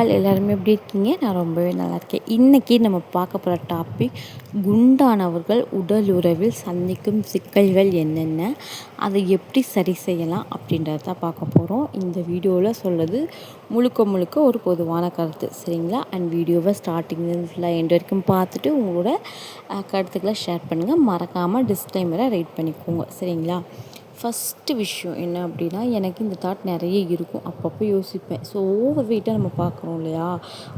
All எல்லாருமே எப்படி இருக்கீங்க? நான் ரொம்பவே நல்லாயிருக்கேன். இன்றைக்கி நம்ம பார்க்க போகிற டாபிக் குண்டானவர்கள் உடலுறவில் சந்திக்கும் சிக்கல்கள் என்னென்ன, அதை எப்படி சரி செய்யலாம் அப்படின்றத தான் பார்க்க போகிறோம். இந்த வீடியோவில் சொல்கிறது முழுக்க முழுக்க ஒரு பொதுவான கருத்து, சரிங்களா? அண்ட் வீடியோவை ஸ்டார்டிங்லேருந்து ஃபுல்லாக எண்ட் வரைக்கும் பார்த்துட்டு உங்களோட கருத்துக்களை ஷேர் பண்ணுங்கள். மறக்காமல் டிஸ்க்ளைமரை ரைட் பண்ணிக்கோங்க, சரிங்களா? ஃபஸ்ட்டு விஷயம் என்ன அப்படின்னா, எனக்கு இந்த தாட் நிறைய இருக்கும். அப்பப்போ யோசிப்பேன். ஸோ ஓவர் வெயிட்டாக நம்ம பார்க்குறோம் இல்லையா,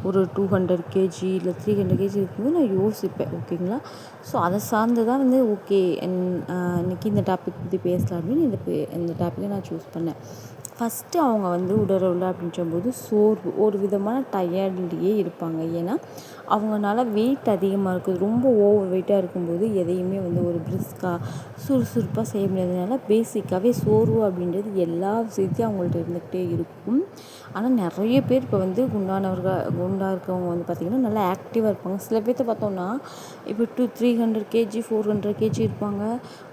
ஒரு 200 கேஜி இல்லை 300 கேஜி இருக்கும்போது நான் யோசிப்பேன், ஓகேங்களா? ஸோ அதை சார்ந்து தான் வந்து ஓகே இன்றைக்கி இந்த டாபிக் பற்றி பேசலாம் அப்படின்னு இந்த டாப்பிக்கை நான் சூஸ் பண்ணேன். ஃபஸ்ட்டு அவங்க வந்து உடலுறவில் அப்படின்றபோது சோர்வு, ஒரு விதமான டயர்ட்லேயே இருப்பாங்க. ஏன்னா அவங்களால வெயிட் அதிகமாக இருக்குது, ரொம்ப ஓவர் வெயிட்டாக இருக்கும்போது எதையுமே வந்து ஒரு பிரிஸ்காக சுறுசுறுப்பாக செய்ய முடியாததுனால பேசிக்காகவே சோர்வு அப்படின்றது எல்லா விஷயத்தையும் அவங்கள்ட்ட இருந்துக்கிட்டே இருக்கும். ஆனால் நிறைய பேர் இப்போ வந்து குண்டாக இருக்கவங்க வந்து பார்த்திங்கன்னா நல்லா ஆக்டிவாக இருப்பாங்க. சில பேர்த்த பார்த்தோம்னா இப்போ 300 கேஜி 400 கேஜி இருப்பாங்க,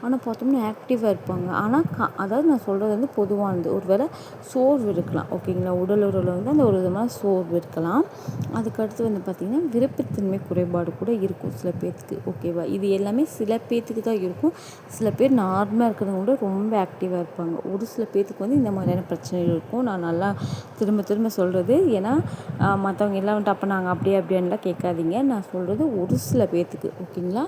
ஆனால் பார்த்தோம்னா ஆக்டிவாக இருப்பாங்க. ஆனால் அதாவது நான் சொல்கிறது வந்து பொதுவானது. ஒரு வேளை சோர்வு இருக்கலாம், ஓகேங்களா? உடல் உறவில் வந்து அந்த ஒரு விதமான சோர்வு இருக்கலாம். அதுக்கடுத்து வந்து பார்த்திங்கன்னா விருப்பத்தன்மை குறைபாடு கூட இருக்கும் சில பேர்த்துக்கு, ஓகேவா? இது எல்லாமே சில பேர்த்துக்கு தான் இருக்கும். சில பேர் நார்மலாக இருக்கிறவங்க கூட ரொம்ப ஆக்டிவாக இருப்பாங்க. ஒரு சில பேர்த்துக்கு வந்து இந்த மாதிரியான பிரச்சனைகள் இருக்கும். நான் நல்லா திரும்ப திரும்ப சொல்கிறது, ஏன்னா மற்றவங்க எல்லாம் வந்துட்டு அப்போ நாங்கள் அப்படியான்லாம் கேட்காதீங்க. நான் சொல்கிறது ஒரு சில பேர்த்துக்கு, ஓகேங்களா?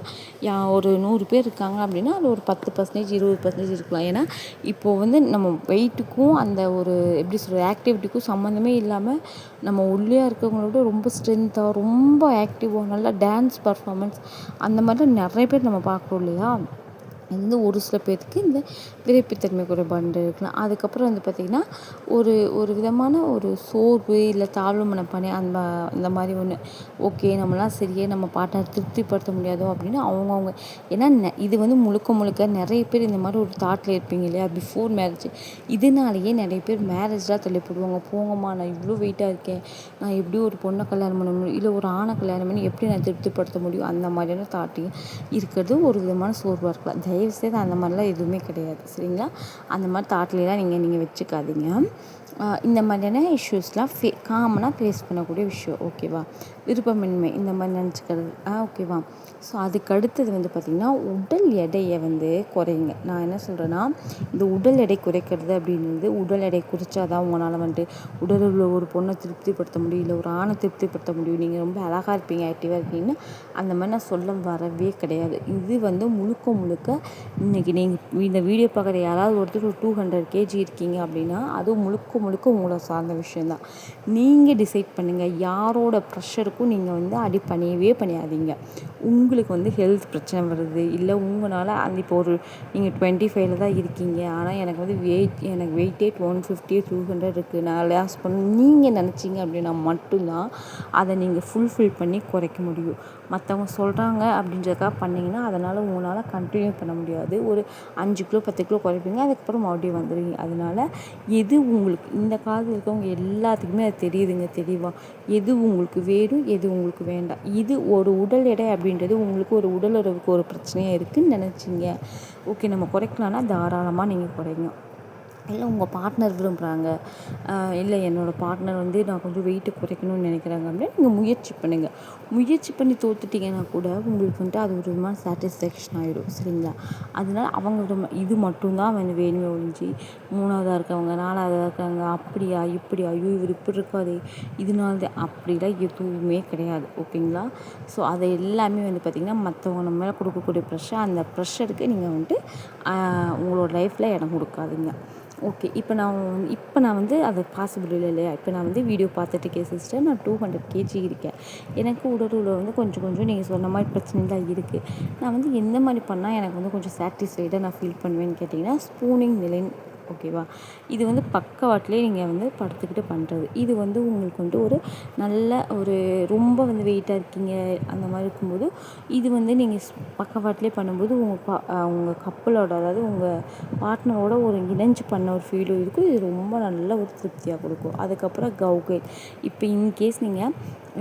ஒரு 100 பேர் இருக்காங்க அப்படின்னா அது ஒரு 10% 20% இருக்கலாம். ஏன்னா இப்போது வந்து நம்ம வெயிட்டுக்கும் அந்த ஒரு எப்படி சொல்கிறது ஆக்டிவிட்டிக்கும் சம்மந்தமே இல்லாமல் நம்ம ஒல்லியாக இருக்கிறவங்களோட ரொம்ப ஸ்ட்ரென்த்தாக ரொம்ப ஆக்டிவாக நல்லா டான்ஸ் பர்ஃபார்மன்ஸ் அந்த மாதிரிலாம் நிறைய பேர் நம்ம பார்க்குறோம் இல்லையா? இது வந்து ஒரு சில பேர்த்துக்கு இந்த விரைப்புத்தன்மை குறைபாடு இருக்கலாம். அதுக்கப்புறம் வந்து பார்த்திங்கன்னா ஒரு விதமான ஒரு சோர்வு இல்லை தாழ்வு மனப்பானை அந்த மாதிரி ஒன்று. ஓகே, நம்மளாம் சரியே நம்ம பார்ட்னர் திருப்திப்படுத்த முடியாதோ அப்படின்னு அவங்கவுங்க. ஏன்னா இது வந்து முழுக்க நிறைய பேர் இந்த மாதிரி ஒரு தாட்டில் இருப்பீங்க இல்லையா, பிஃபோர் மேரேஜ். இதனாலேயே நிறைய பேர் மேரேஜ்லாம் தள்ளிப்படுவாங்க. போங்கம்மா, நான் இவ்வளோ வெயிட்டாக இருக்கேன், நான் எப்படி ஒரு பொண்ணை கல்யாணம் பண்ண முடியும், இல்லை ஒரு ஆணை கல்யாணம் பண்ணி எப்படி நான் திருப்திப்படுத்த முடியும், அந்த மாதிரியான தாட்டிங் இருக்கிறது ஒரு விதமான சோர்வாக இருக்கலாம். தயவுசெய்து அந்த மாதிரிலாம் எதுவுமே கிடையாது, சரிங்களா? அந்த மாதிரி தாட்லாம் நீங்கள் வச்சுக்காதீங்க. இந்த மாதிரியான இஷ்யூஸ்லாம் காமனாக ஃபேஸ் பண்ணக்கூடிய விஷயம், ஓகேவா? விருப்பமின்மை இந்த மாதிரி நினச்சிக்கிறது, ஓகேவா? ஸோ அதுக்கு அடுத்தது வந்து பார்த்திங்கன்னா உடல் எடையை வந்து குறைங்க. நான் என்ன சொல்கிறேன்னா, இந்த உடல் எடை குறைக்கிறது அப்படின்றது, உடல் எடை குறைச்சா தான் உங்களால் வந்துட்டு உடலில் ஒரு பொண்ணை திருப்திப்படுத்த முடியும், இல்லை ஒரு ஆணை திருப்திப்படுத்த முடியும், நீங்கள் ரொம்ப அழகாக இருப்பீங்க ஆக்டிவாக இருக்கீங்கன்னா அந்த மாதிரி நான் சொல்ல வரவே கிடையாது. இது வந்து முழுக்க இன்றைக்கி நீங்கள் இந்த வீடியோ பார்க்குற யாராவது ஒருத்தர் ஒரு 200 கேஜி இருக்கீங்க அப்படின்னா அது முழுக்க உங்களை சார்ந்த விஷயந்தான். நீங்கள் டிசைட் பண்ணுங்கள். யாரோட ப்ரெஷருக்கும் நீங்கள் வந்து பண்ணியாதீங்க. உங்களுக்கு வந்து ஹெல்த் பிரச்சனை வருது, இல்லை உங்களால் இப்போ நீங்கள் 25 தான் இருக்கீங்க, ஆனால் எனக்கு வந்து வெயிட்டே 150 200 இருக்குது, நான் லாஸ் நீங்கள் நினச்சிங்க அப்படின்னா மட்டும்தான் அதை நீங்கள் ஃபுல்ஃபில் பண்ணி குறைக்க முடியும். மற்றவங்க சொல்கிறாங்க அப்படின்றதுக்காக பண்ணிங்கன்னா அதனால் உங்களால் கண்டினியூ பண்ண முடியாது. ஒரு 5 கிலோ 10 கிலோ குறைப்பீங்க, அதுக்கப்புறம் மறுபடியும் வந்துடுவீங்க. அதனால் எது உங்களுக்கு இந்த காலத்தில் இருக்கவங்க எல்லாத்துக்குமே அது தெரியுதுங்க தெளிவாக, எது உங்களுக்கு வேணும் எது உங்களுக்கு வேண்டாம். இது ஒரு உடல் எடை அப்படின்றது உங்களுக்கு ஒரு உடல் உறவுக்கு ஒரு பிரச்சனையாக இருக்குதுன்னு நினச்சிங்க, ஓகே நம்ம குறைக்கலான்னா தாராளமாக நீங்கள் குறைங்க. இல்லை உங்கள் பார்ட்னர் விரும்புகிறாங்க, இல்லை என்னோடய பார்ட்னர் வந்து நான் கொஞ்சம் வெயிட்டு குறைக்கணும்னு நினைக்கிறாங்க அப்படின்னா நீங்கள் முயற்சி பண்ணுங்கள். முயற்சி பண்ணி தோத்துட்டிங்கன்னா கூட உங்களுக்கு வந்துட்டு அது ஒரு விதமான சாட்டிஸ்ஃபேக்ஷன் ஆகிடும், சரிங்களா? அதனால் அவங்க இது மட்டும்தான் வந்து வேணுமே ஒழிஞ்சு 3ஆவதாக இருக்கவங்க 4ஆவதாக இருக்காங்க அப்படியா இப்படியா, ஐயோ இவர் இப்படி இருக்காது இதனால தான் அப்படிலாம் எதுவுமே கிடையாது, ஓகேங்களா? ஸோ அதை எல்லாமே வந்து பார்த்திங்கன்னா மற்றவங்க நம்ம மேலே கொடுக்கக்கூடிய ப்ரெஷர், அந்த ப்ரெஷருக்கு நீங்கள் வந்துட்டு உங்களோட லைஃப்பில் இடம் கொடுக்காதீங்க. ஓகே, இப்போ நான் வந்து அது பாசிபிள் இல்லையா? இப்போ நான் வந்து வீடியோ பார்த்துட்டு இருக்கேன் சிஸ்டர், நான் 200 கேஜி இருக்கேன், எனக்கு உடலில் வந்து கொஞ்சம் நீங்கள் சொன்ன மாதிரி பிரச்சனை தான் இருக்குது. நான் வந்து எந்த மாதிரி பண்ணால் எனக்கு வந்து கொஞ்சம் சாட்டிஸ்ஃபைடாக நான் ஃபீல் பண்ணுவேன்னு கேட்டிங்கன்னா, ஸ்பூனிங் நிலை, ஓகேவா? இது வந்து பக்கவாட்டிலே நீங்கள் வந்து படுத்துக்கிட்டு பண்ணுறது. இது வந்து உங்களுக்கு வந்து ஒரு நல்ல ஒரு ரொம்ப வந்து வெயிட்டாக இருக்கீங்க அந்த மாதிரி இருக்கும்போது இது வந்து நீங்கள் பக்கவாட்டிலே பண்ணும்போது உங்கள் கப்பலோட, அதாவது உங்கள் பார்ட்னரோட ஒரு இணைஞ்சு பண்ண ஒரு ஃபீலும் இருக்கும். இது ரொம்ப நல்ல ஒரு திருப்தியாக கொடுக்கும். அதுக்கப்புறம் கௌகைல். இப்போ இன்கேஸ் நீங்கள்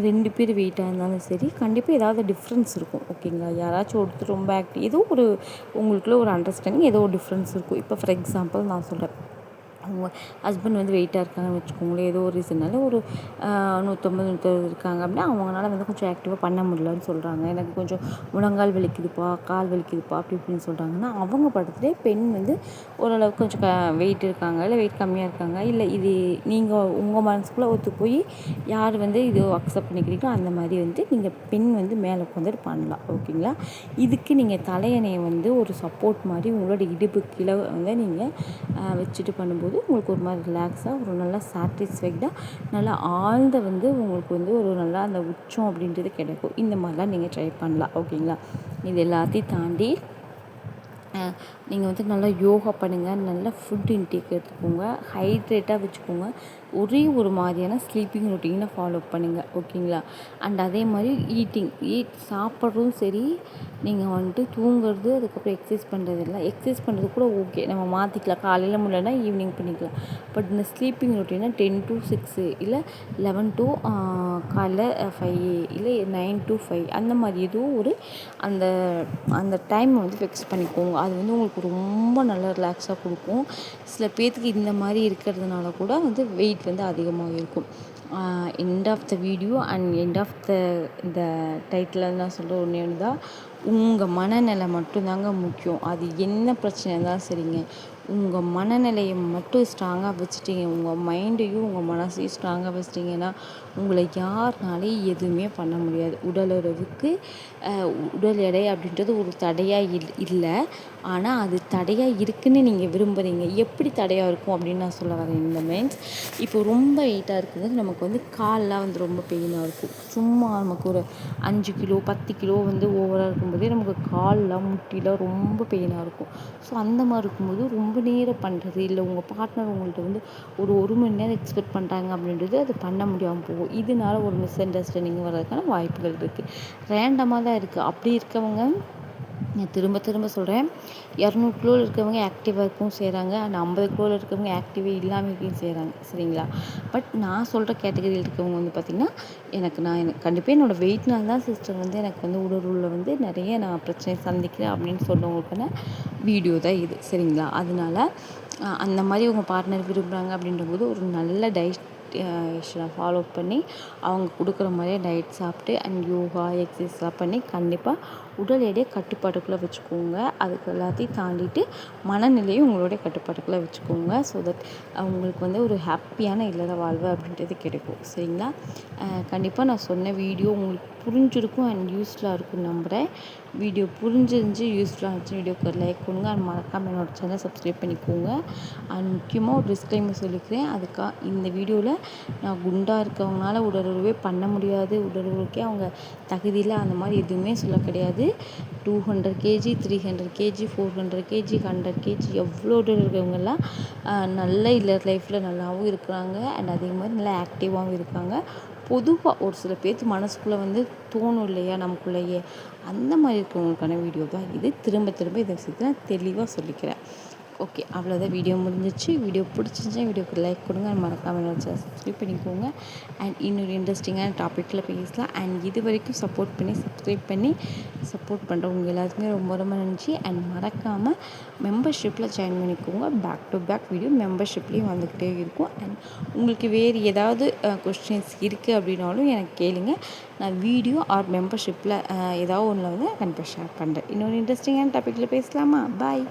2 பேர் வெயிட்டாக இருந்தாலும் சரி, கண்டிப்பாக ஏதாவது டிஃப்ரென்ஸ் இருக்கும், ஓகேங்களா? யாராச்சும் ஒருத்தர் ரொம்ப ஏதோ ஒரு உங்களுக்குள்ள ஒரு அண்டர்ஸ்டாண்டிங் ஏதோ ஒரு டிஃப்ரென்ஸ் இருக்கும். இப்போ ஃபார் எக்ஸாம்பிள் நான் சொல்கிறேன், அவங்க ஹஸ்பண்ட் வந்து வெயிட்டாக இருக்காங்கன்னு வச்சுக்கோங்களேன், ஏதோ ஒரு ரீசன்னால ஒரு 150, 160 இருக்காங்க அப்படின்னா அவங்களால வந்து கொஞ்சம் ஆக்டிவாக பண்ண முடியலன்னு சொல்கிறாங்க. எனக்கு கொஞ்சம் முழங்கால் வலிக்குதுப்பா, கால் வலிக்குதுப்பா அப்படி இப்படின்னு சொல்கிறாங்கன்னா, அவங்க படத்துலேயே பெண் வந்து ஓரளவுக்கு கொஞ்சம் வெயிட் இருக்காங்க, இல்லை வெயிட் கம்மியாக இருக்காங்க, இல்லை இது நீங்கள் உங்கள் மனசுக்குள்ளே ஒத்து போய் யார் வந்து இது அக்செப்ட் பண்ணிக்கிறீங்களோ அந்த மாதிரி வந்து நீங்கள் பெண் வந்து மேலே உட்காந்துட்டு பண்ணலாம். ஓகேங்களா? இதுக்கு நீங்கள் தலையணையை வந்து ஒரு சப்போர்ட் மாதிரி உங்களோட இடுப்பு கீழே வந்து நீங்கள் வச்சுட்டு பண்ணும்போது உங்களுக்கு ஒரு மாதிரி ரிலாக்ஸாக ஒரு நல்லா சாட்டிஸ்ஃபைடாக நல்லா ஆழ்ந்த வந்து உங்களுக்கு வந்து ஒரு நல்லா அந்த உச்சம் அப்படின்றது கிடைக்கும். இந்த மாதிரிலாம் நீங்கள் ட்ரை பண்ணலாம். ஓகேங்களா? இது எல்லாத்தையும் தாண்டி நீங்கள் வந்து நல்லா யோகா பண்ணுங்கள், நல்லா ஃபுட் இன்டேக் எடுத்துக்கோங்க, ஹைட்ரேட்டாக வச்சுக்கோங்க, ஒரே ஒரு மாதிரியான ஸ்லீப்பிங் ரொட்டீனை ஃபாலோ பண்ணுங்கள். ஓகேங்களா? அண்ட் அதே மாதிரி சாப்பிட்றதும் சரி, நீங்கள் வந்துட்டு தூங்குறது, அதுக்கப்புறம் எக்ஸசைஸ் பண்ணுறது எல்லாம் எக்ஸசைஸ் பண்ணுறது கூட ஓகே, நம்ம மாற்றிக்கலாம், காலையில் முடியலன்னா ஈவினிங் பண்ணிக்கலாம். பட் இந்த ஸ்லீப்பிங் ரொட்டீனை 10 to 6 இல்லை 11 to காலைல 5 இல்லை 9 to 5 அந்த மாதிரி ஏதோ ஒரு அந்த அந்த டைம் வந்து ஃபிக்ஸ் பண்ணிக்கோங்க. அது வந்து உங்களுக்கு ரொம்ப நல்லா ரிலாக்ஸாக கொடுக்கும். சில பேர்த்துக்கு இந்த மாதிரி இருக்கிறதுனால கூட வந்து வெயிட் வந்து அதிகமாக இருக்கும். End of the video and end of இந்த டைட்டில் நான் சொல்கிற ஒன்றே ஒன்று தான், உங்கள் மனநிலை மட்டும்தாங்க முக்கியம். அது என்ன பிரச்சனை இருந்தாலும் சரிங்க, உங்கள் மனநிலையை மட்டும் ஸ்ட்ராங்காக வச்சுட்டீங்க, உங்கள் மைண்டையும் உங்கள் மனசையும் ஸ்ட்ராங்காக வச்சுட்டிங்கன்னா உங்களை யாருனாலையும் எதுவுமே பண்ண முடியாது. உடலுறவுக்கு உடல் எடை அப்படின்றது ஒரு தடையாக இல்லை, ஆனால் அது தடையாக இருக்குதுன்னு நீங்கள் விரும்புகிறீங்க. எப்படி தடையாக இருக்கும் அப்படின்னு நான் சொல்ல வரேன். இந்த மீன்ஸ் இப்போ ரொம்ப வெயிட்டாக இருக்குது, நமக்கு வந்து கால்லாம் வந்து ரொம்ப பெயினாக இருக்கும். சும்மா நமக்கு ஒரு 5 கிலோ 10 கிலோ வந்து ஓவராக இருக்கும்போதே நமக்கு கால்லாம் முட்டிலாம் ரொம்ப பெயினாக இருக்கும். ஸோ அந்த மாதிரி இருக்கும்போது ரொம்ப நேரம் பண்ணுறது, இல்லை உங்கள் பார்ட்னர் உங்கள்கிட்ட வந்து ஒரு மணி நேரம் எக்ஸ்பெக்ட் பண்ணுறாங்க அப்படின்றது அது பண்ண முடியாமல் போகும். இதனால ஒரு மிஸ் அண்டர்ஸ்டாண்டிங் வர்றதுக்கான வாய்ப்புகள் இருக்குது. ரேண்டமாக தான் இருக்குது. அப்படி இருக்கவங்க, நான் திரும்ப திரும்ப சொல்கிறேன், 200 கிலோவில் இருக்கவங்க ஆக்டிவாக இருக்கவும் செய்கிறாங்க, அண்ட் 50 கிலோவில் இருக்கவங்க ஆக்டிவே இல்லாமல் இருக்கவும் செய்கிறாங்க. சரிங்களா? பட் நான் சொல்கிற கேட்டகரியில் இருக்கவங்க வந்து பார்த்திங்கன்னா, எனக்கு கண்டிப்பாக என்னோடய வெயிட்னால தான் சிஸ்டர் வந்து எனக்கு வந்து உடலுறவில் வந்து நிறைய நான் பிரச்சனை சந்திக்கிறேன் அப்படின்னு சொன்னவங்களுக்கான வீடியோ தான் இது. சரிங்களா? அதனால அந்த மாதிரி உங்கள் பார்ட்னர் விரும்புகிறாங்க அப்படின்றபோது ஒரு நல்ல ஃபாலோ பண்ணி அவங்க கொடுக்குற மாதிரியே டயட் சாப்பிட்டு அண்ட் யோகா எக்ஸசைஸ்லாம் பண்ணி கண்டிப்பாக உடல் எடையை கட்டுப்பாட்டுக்குள்ளே வச்சுக்கோங்க. அதுக்கு எல்லாத்தையும் தாண்டிட்டு மனநிலையும் உங்களுடைய கட்டுப்பாட்டுக்குள்ளே வச்சுக்கோங்க. ஸோ தட் உங்களுக்கு வந்து ஒரு ஹாப்பியான இல்லற வாழ்வு அப்படின்றது கிடைக்கும். சரிங்களா? கண்டிப்பாக நான் சொன்ன வீடியோ உங்களுக்கு புரிஞ்சிருக்கும் அண்ட் யூஸ்ஃபுல்லாக இருக்கும்னு நம்புகிறேன். வீடியோ புரிஞ்சிருந்துச்சு, யூஸ்ஃபுல்லாக இருந்துச்சு, வீடியோக்கு லைக் பண்ணுங்க அண்ட் மறக்காமல் என்னோடய சேனலை சப்ஸ்கிரைப் பண்ணிக்கோங்க. அண்ட் முக்கியமாக ஒரு டிஸ்க்ளைமர் சொல்லிக்கிறேன். இந்த வீடியோவில் நான் குண்டாக இருக்கவங்களால உடலுறவே பண்ண முடியாது, உடலுறவுக்கே அவங்க தகுதியில் அந்த மாதிரி எதுவுமே சொல்ல கிடையாது. 200 kg 300 kg 400 kg 100 kg எவ்வளோ உடல் இருக்கவங்கெல்லாம் நல்ல இல்லை லைஃப்பில் நல்லாவும் இருக்கிறாங்க அண்ட் அதே மாதிரி நல்லா ஆக்டிவாகவும் இருக்காங்க. பொதுவாக ஒரு சில பேர்த்து மனசுக்குள்ளே வந்து தோணும் இல்லையா நமக்குள்ளேயே, அந்த மாதிரி இருக்கவங்களுக்கான வீடியோ தான் இது. திரும்ப திரும்ப இதை விஷயத்தை நான் தெளிவாக சொல்லிக்கிறேன். ஓகே, அவ்வளோதான், வீடியோ முடிஞ்சிச்சு. வீடியோ பிடிச்சிருந்துச்சா வீடியோக்கு லைக் கொடுங்க, மறக்காமல் என்னோட சேனல் சப்ஸ்கிரைப் பண்ணிக்கோங்க. அண்ட் இன்னொரு இன்ட்ரெஸ்டிங்கான டாப்பிக்கில் பேசலாம். அண்ட் இது வரைக்கும் சப்ஸ்கிரைப் பண்ணி சப்போர்ட் பண்ணுறவங்க எல்லாத்துக்குமே ரொம்ப ரொம்ப நன்றி. அண்ட் மறக்காமல் மெம்பர்ஷிப்பில் ஜாயின் பண்ணிக்கோங்க. பேக் டு பேக் வீடியோ மெம்பர்ஷிப்லேயும் வந்துக்கிட்டே இருக்கும். அண்ட் உங்களுக்கு வேறு ஏதாவது கொஸ்டின்ஸ் இருக்குது அப்படின்னாலும் எனக்கு கேளுங்க. நான் வீடியோ ஆர் மெம்பர்ஷிப்பில் ஏதாவது ஒன்றில் வந்து கண்டிப்பாக ஷேர் பண்ணுறேன். இன்னொரு இன்ட்ரெஸ்டிங்கான டாப்பிக்கில் பேசலாமா? பாய்.